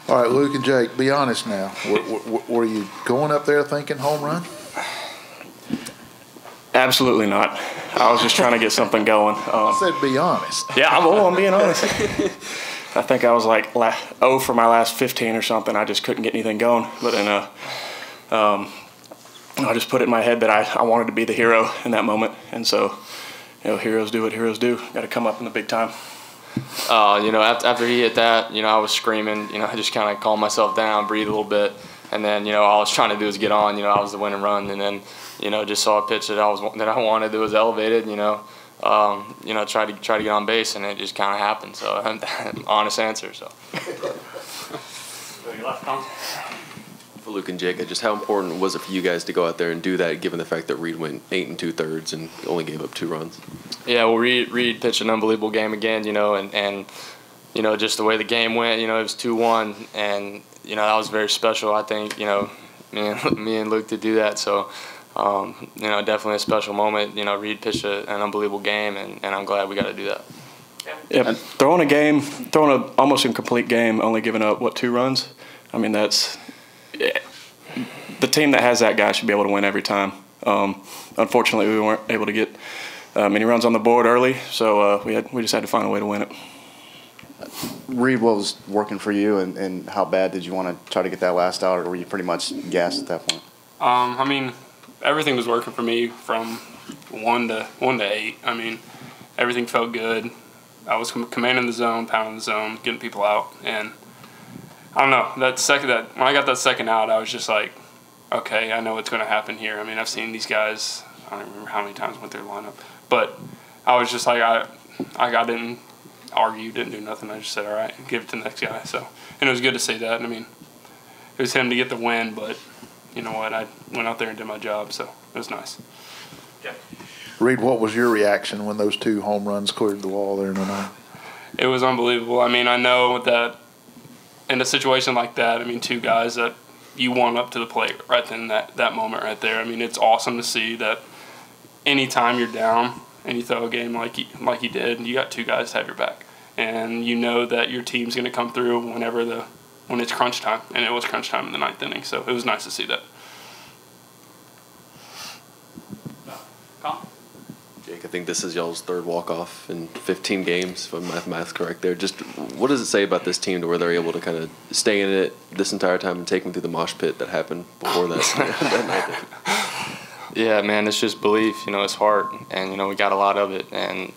All right, Luke and Jake, be honest now. Were you going up there thinking home run? Absolutely not. I was just trying to get something going. I said be honest. Yeah, I'm being honest. I think I was like 0 for my last 15 or something. I just couldn't get anything going. But then I just put it in my head that I wanted to be the hero in that moment. And so, heroes do what heroes do. Got to come up in the big time. After he hit that, I was screaming. I just kind of calmed myself down, breathed a little bit. And then, all I was trying to do was get on. I was the winning run. And then, just saw a pitch that I wanted that was elevated, tried to get on base, and it just kind of happened. So, honest answer. So. For Luke and Jake, just how important was it for you guys to go out there and do that, given the fact that Reid went 8 2/3 and only gave up 2 runs? Yeah, well, Reid pitched an unbelievable game again, and just the way the game went, it was 2-1, and that was very special. I think me and Luke to do that. So. Definitely a special moment. Reid pitched an unbelievable game, and I'm glad we got to do that. Yeah, throwing an almost incomplete game, only giving up, 2 runs? I mean, the team that has that guy should be able to win every time. Unfortunately, we weren't able to get many runs on the board early, so we just had to find a way to win it. Reid, what was working for you, and how bad did you want to try to get that last out, or were you pretty much gassed at that point? Everything was working for me from 1 to 8. Everything felt good. I was commanding the zone, pounding the zone, getting people out, and I don't know. When I got that second out, I was just like, okay, I know what's going to happen here. I've seen these guys. I don't remember how many times I went through the lineup, but I was just like, I didn't argue, didn't do nothing. I just said, all right, give it to the next guy. So, and it was good to see that. It was him to get the win, but. You know what? I went out there and did my job, so it was nice. Yeah. Reid, what was your reaction when those 2 home runs cleared the wall there tonight? It was unbelievable. I know that in a situation like that, 2 guys that you want up to the plate right then, that moment right there. It's awesome to see that anytime you're down and you throw a game like you did, you got 2 guys to have your back. And you know that your team's going to come through when it's crunch time, and it was crunch time in the 9th inning, so it was nice to see that. Jake, I think this is y'all's 3rd walk-off in 15 games, if my math's correct there. Just what does it say about this team to where they're able to kind of stay in it this entire time and take them through the mosh pit that happened before that, that 9th inning? Yeah, man, it's just belief. It's heart, and, we got a lot of it, and,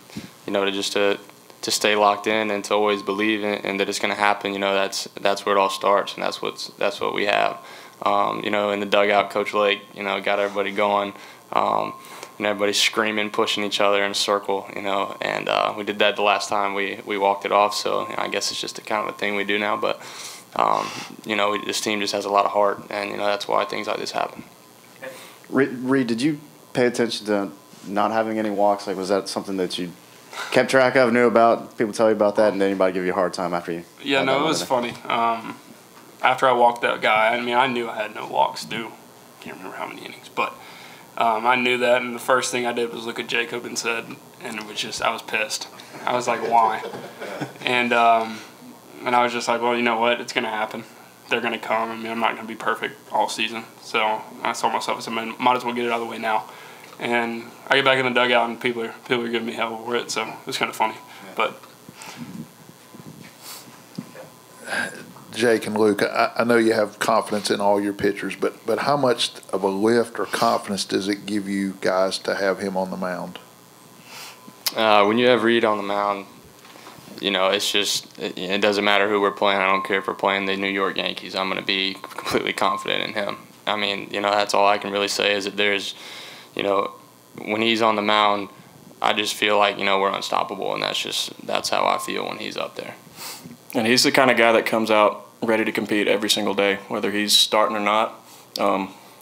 to stay locked in and to always believe in that it's going to happen, that's where it all starts, and that's what we have. In the dugout, Coach Lake, got everybody going, and everybody screaming, pushing each other in a circle, and we did that the last time we walked it off. So I guess it's just a kind of a thing we do now, but this team just has a lot of heart, and that's why things like this happen. Reid, did you pay attention to not having any walks? Was that something that you kept track of, knew about? People tell you about that, and anybody give you a hard time after you? Yeah, no, it was funny. After I walked that guy, I knew I had no walks due. Can't remember how many innings, but I knew that, and the first thing I did was look at Jacob and said, and it was just, I was pissed. I was like, why? And I was just like, well, you know what? It's going to happen. They're going to come. I'm not going to be perfect all season. So I told myself, I said, might as well get it out of the way now. And I get back in the dugout, and people are giving me hell over it, so it was kind of funny. But Jake and Luke, I know you have confidence in all your pitchers, but how much of a lift or confidence does it give you guys to have him on the mound? When you have Reid on the mound, it's just it doesn't matter who we're playing. I don't care if we're playing the New York Yankees. I'm going to be completely confident in him. That's all I can really say is that there's, when he's on the mound, I just feel like, we're unstoppable, and that's how I feel when he's up there. And he's the kind of guy that comes out ready to compete every single day, whether he's starting or not.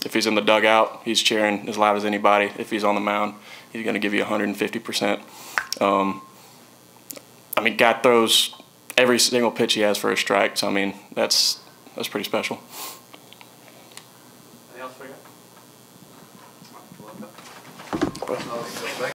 If he's in the dugout, he's cheering as loud as anybody. If he's on the mound, he's going to give you 150%. Guy throws every single pitch he has for a strike. So, that's pretty special.